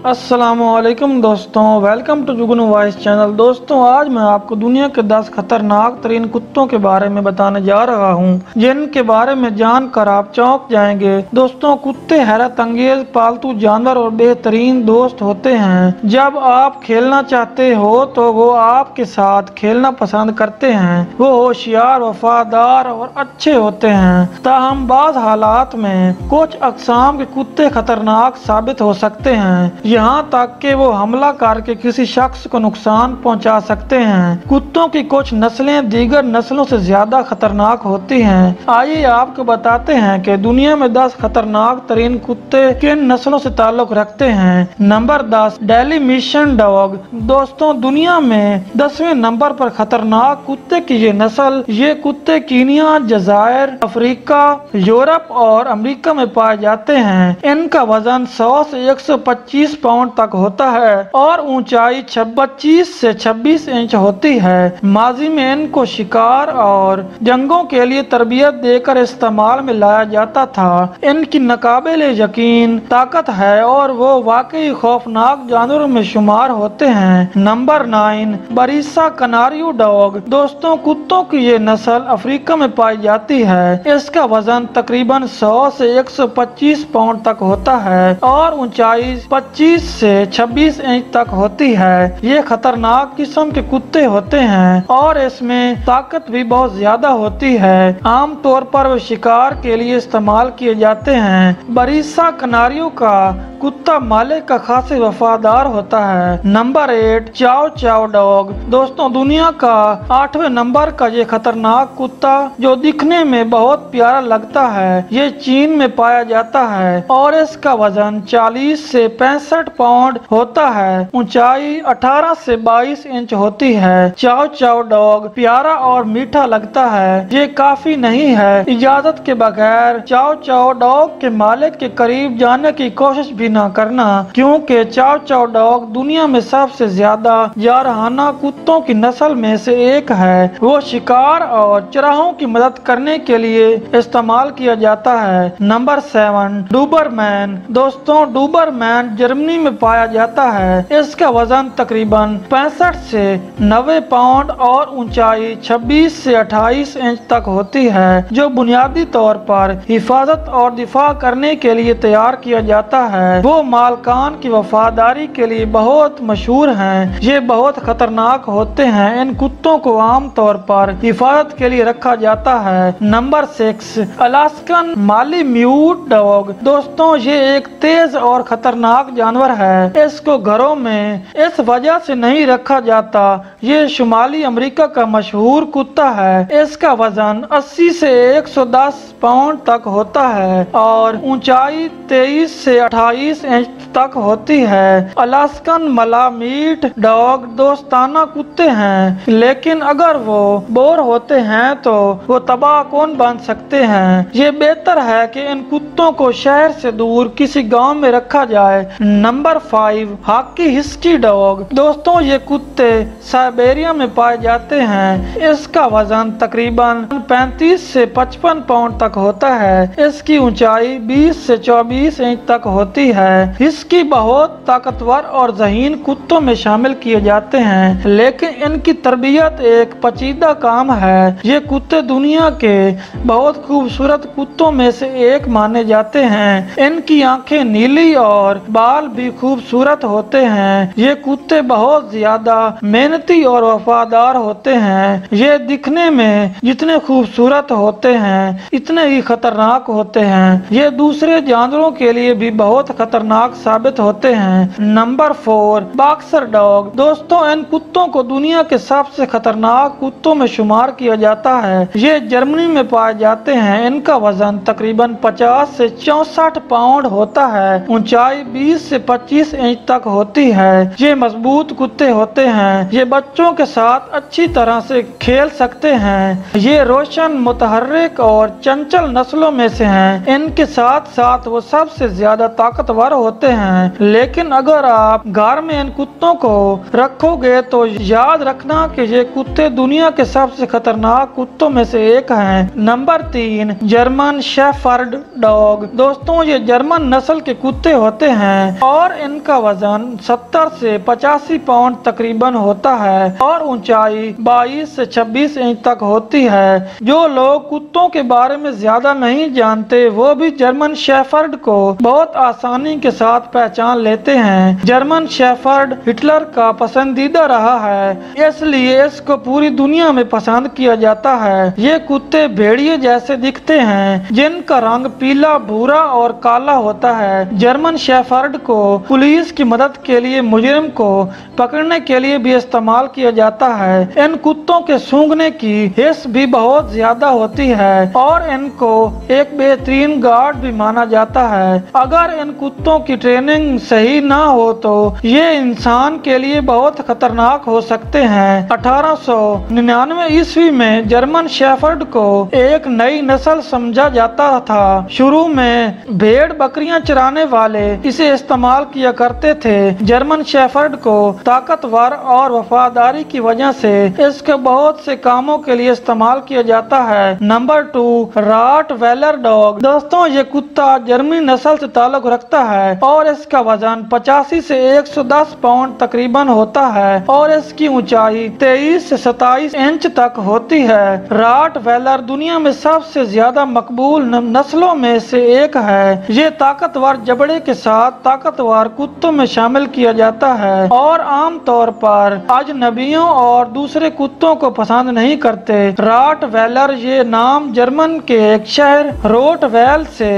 अस्सलामुअलैकुम दोस्तों, welcome to Jugnu voice channel. दोस्तों, आज मैं आपको दुनिया के 10 खतरनाक तरीन कुत्तों के बारे में बताने जा रहा हूं, जिनके बारे में जानकर आप चौंक जाएंगे। दोस्तों, कुत्ते हैरत अंगेज पालतू जानवर और बेहतरीन दोस्त होते हैं। जब आप खेलना चाहते हो तो वो आपके साथ खेलना पसंद करते हैं। वो होशियार, वफादार और अच्छे होते हैं। ताहम बाज़ हालात में कुछ अक़साम के कुत्ते खतरनाक साबित हो सकते हैं, यहाँ तक कि वो हमला करके किसी शख्स को नुकसान पहुँचा सकते हैं। कुत्तों की कुछ नस्लें दीगर नस्लों से ज्यादा खतरनाक होती हैं। आइए आपको बताते हैं कि दुनिया में 10 खतरनाक तरीन कुत्ते किन नस्लों से ताल्लुक रखते हैं। Number 10, Dalmatian dog. दोस्तों, दुनिया में 10वें नंबर पर खतरनाक कुत्ते की ये नस्ल, ये कुत्ते कीनिया, जजायर, अफ्रीका, यूरोप और अमेरिका में पाए जाते हैं। इनका वजन 100 से 125 पाउंड तक होता है और ऊंचाई 25 से 26 इंच होती है। माजी में इनको शिकार और जंगों के लिए तरबियत देकर इस्तेमाल में लाया जाता था। इनकी नाकाबिले यकीन ताकत है और वो वाकई खौफनाक जानवरों में शुमार होते हैं। Number 9, Presa Canario dog. दोस्तों, कुत्तों की ये नस्ल अफ्रीका में पाई जाती है। इसका वजन तकरीबन 100 से 125 पाउंड तक होता है और ऊंचाई 25 से 26 इंच तक होती है। ये खतरनाक किस्म के कुत्ते होते हैं और इसमें ताकत भी बहुत ज्यादा होती है। आमतौर पर वे शिकार के लिए इस्तेमाल किए जाते हैं। बरीसा कनारियों का कुत्ता मालिक का खासे वफादार होता है। नंबर 8, चाओ चाओ डॉग। दोस्तों, दुनिया का 8वें नंबर का ये खतरनाक कुत्ता, जो दिखने में बहुत प्यारा लगता है, ये चीन में पाया जाता है और इसका वजन 40 से 65 पाउंड होता है। ऊंचाई 18 से 22 इंच होती है। चाओ चाओ डॉग प्यारा और मीठा लगता है। ये काफी नहीं है, इजाजत के बगैर चाओ चाओ डॉग के मालिक के करीब जाने की कोशिश भी ना करना, क्योंकि चाओ चाओ डॉग दुनिया में सबसे ज्यादा जारहाना कुत्तों की नस्ल में से एक है। वो शिकार और चराहों की मदद करने के लिए इस्तेमाल किया जाता है। नंबर 7, डूबरमैन। दोस्तों, डूबरमैन जर्मनी में पाया जाता है। इसका वजन तकरीबन 65 से 90 पाउंड और ऊंचाई 26 से 28 इंच तक होती है, जो बुनियादी तौर पर हिफाजत और दिफा करने के लिए तैयार किया जाता है। वो मालकान की वफादारी के लिए बहुत मशहूर हैं। ये बहुत खतरनाक होते हैं। इन कुत्तों को आम तौर पर हिफाजत के लिए रखा जाता है। Number 6, Alaskan Malamute dog. दोस्तों, ये एक तेज और खतरनाक जानवर है। इसको घरों में इस वजह से नहीं रखा जाता। ये शुमाली अमेरिका का मशहूर कुत्ता है। इसका वजन 80 से 110 पाउंड तक होता है और ऊंचाई 23 से 28 इंच तक होती है। अलास्कन मालामीट डॉग दोस्ताना कुत्ते हैं, लेकिन अगर वो बोर होते हैं तो वो तबाहकुन बन सकते हैं। ये बेहतर है कि इन कुत्तों को शहर से दूर किसी गांव में रखा जाए। Number 5, hockey whisky dog. दोस्तों, ये कुत्ते साइबेरिया में पाए जाते हैं। इसका वजन तकरीबन 35 से 55 पाउंड तक होता है। इसकी ऊंचाई 20 से 24 इंच तक होती है। हिस्की बहुत ताकतवर और ज़हीन कुत्तों में शामिल किए जाते हैं, लेकिन इनकी तरबियत एक पेचीदा काम है। ये कुत्ते दुनिया के बहुत खूबसूरत कुत्तों में से एक माने जाते हैं। इनकी आंखें नीली और बाल भी खूबसूरत होते हैं। ये कुत्ते बहुत ज्यादा मेहनती और वफादार होते हैं। ये दिखने में जितने खूबसूरत होते हैं, इतने ही खतरनाक होते हैं। ये दूसरे जानवरों के लिए भी बहुत खतरनाक साबित होते हैं। Number 4, boxer dog. दोस्तों, इन कुत्तों को दुनिया के सबसे खतरनाक कुत्तों में शुमार किया जाता है। ये जर्मनी में पाए जाते हैं। इनका वजन तकरीबन 50 से 64 पाउंड होता है। ऊंचाई 20 से 25 इंच तक होती है। ये मजबूत कुत्ते होते हैं। ये बच्चों के साथ अच्छी तरह से खेल सकते हैं। ये रोशन, मुतहर्रिक और चंचल नस्लों में से हैं। इनके साथ साथ वो सबसे ज्यादा ताकतवर ताकतवर होते हैं, लेकिन अगर आप घर में इन कुत्तों को रखोगे तो याद रखना कि ये कुत्ते दुनिया के सबसे खतरनाक कुत्तों में से एक हैं। Number 3, German shepherd dog. दोस्तों, ये जर्मन नस्ल के कुत्ते होते हैं और इनका वजन 70 से 85 पाउंड तकरीबन होता है और ऊंचाई 22 से 26 इंच तक होती है। जो लोग कुत्तों के बारे में ज्यादा नहीं जानते वो भी जर्मन शेफर्ड को बहुत आसानी के साथ पहचान लेते हैं। जर्मन शेफर्ड हिटलर का पसंदीदा रहा है, इसलिए इसको पूरी दुनिया में पसंद किया जाता है। ये कुत्ते भेड़िए जैसे दिखते हैं, जिनका रंग पीला, भूरा और काला होता है। जर्मन शेफर्ड को पुलिस की मदद के लिए मुजरिम को पकड़ने के लिए भी इस्तेमाल किया जाता है। इन कुत्तों के सूंघने की हिस्स भी बहुत ज्यादा होती है और इनको एक बेहतरीन गार्ड भी माना जाता है। अगर इन कुत्तों की ट्रेनिंग सही ना हो तो ये इंसान के लिए बहुत खतरनाक हो सकते हैं। 1899 ईस्वी में जर्मन शेफर्ड को एक नई नस्ल समझा जाता था। शुरू में भेड़ बकरियां चराने वाले इसे इस्तेमाल किया करते थे। जर्मन शेफर्ड को ताकतवर और वफादारी की वजह से इसके बहुत से कामों के लिए इस्तेमाल किया जाता है। Number 2, Rottweiler dog. दोस्तों, ये कुत्ता जर्मनी नस्ल से ताल्लुक रखता है और इसका वजन 85 से 110 पाउंड तकरीबन होता है और इसकी ऊंचाई 23 से 27 इंच तक होती है। रॉटवेलर दुनिया में सबसे ज्यादा मकबूल नस्लों में से एक है। ये ताकतवर जबड़े के साथ ताकतवर कुत्तों में शामिल किया जाता है और आमतौर पर अजनबियों और दूसरे कुत्तों को पसंद नहीं करते। रॉटवेलर ये नाम जर्मन के एक शहर रोटवेल से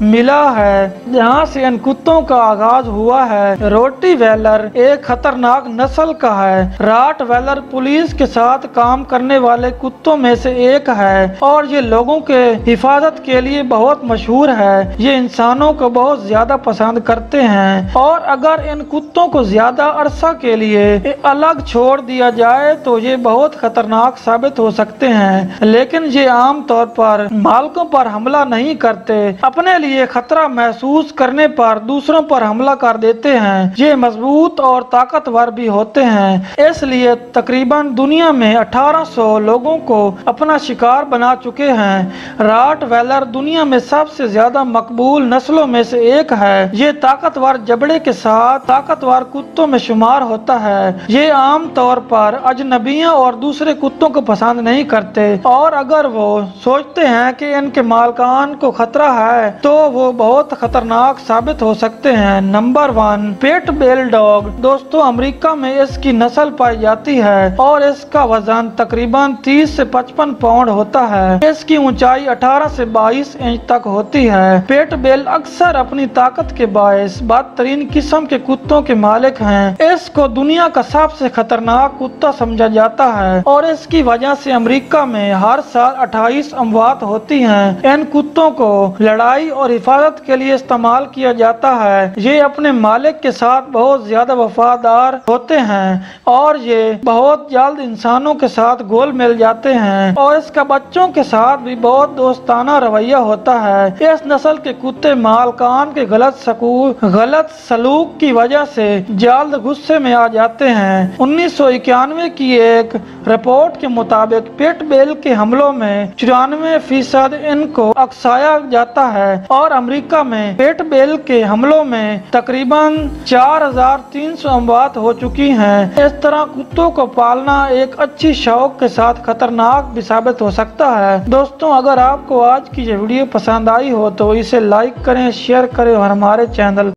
मिला है, जहाँ से इन कुत्तों का आगाज हुआ है। रोटीवेलर एक खतरनाक नस्ल का है। रॉटवेलर पुलिस के साथ काम करने वाले कुत्तों में से एक है और ये लोगों के हिफाजत के लिए बहुत मशहूर है। ये इंसानों को बहुत ज्यादा पसंद करते हैं और अगर इन कुत्तों को ज्यादा अरसा के लिए अलग छोड़ दिया जाए तो ये बहुत खतरनाक साबित हो सकते हैं, लेकिन ये आमतौर पर मालिकों पर हमला नहीं करते। अपने लिए खतरा महसूस करने पर दूसरों पर हमला कर देते हैं। ये मजबूत और ताकतवर भी होते हैं, इसलिए तकरीबन दुनिया में 1800 लोगों को अपना शिकार बना चुके हैं। रॉटवेलर दुनिया में सबसे ज्यादा मकबूल नस्लों में से एक है। ये ताकतवर जबड़े के साथ ताकतवर कुत्तों में शुमार होता है। ये आम तौर पर अजनबियों और दूसरे कुत्तों को पसंद नहीं करते और अगर वो सोचते हैं कि इनके मालकान को खतरा है तो वो बहुत खतरनाक साबित हो सकते हैं। Number 1, pitbull dog. दोस्तों, अमेरिका में इसकी नस्ल पाई जाती है और इसका वजन तकरीबन 30 से 55 पाउंड होता है। इसकी ऊंचाई 18 से 22 इंच तक होती है। पिटबुल अक्सर अपनी ताकत के बायस बदतरीन किस्म के कुत्तों के मालिक हैं। इसको दुनिया का सबसे खतरनाक कुत्ता समझा जाता है और इसकी वजह से अमेरिका में हर साल 28 अमवात होती हैं। इन कुत्तों को लड़ाई और हिफाजत के लिए इस्तेमाल किया जाता है। ये अपने मालिक के साथ बहुत ज्यादा वफादार होते हैं और ये बहुत जल्द इंसानों के साथ घुल मिल जाते हैं और इसका बच्चों के साथ भी बहुत दोस्ताना रवैया होता है। इस नस्ल के कुत्ते मालकान के गलत सलूक की वजह से जल्द गुस्से में आ जाते हैं। 1991 की एक रिपोर्ट के मुताबिक पिटबुल के हमलों में 94% इनको अक्साया जाता है और अमेरिका में पिटबुल के हमलों में तकरीबन 4300 अमवात हो चुकी हैं। इस तरह कुत्तों को पालना एक अच्छी शौक के साथ खतरनाक भी साबित हो सकता है। दोस्तों, अगर आपको आज की ये वीडियो पसंद आई हो तो इसे लाइक करें, शेयर करें और हमारे चैनल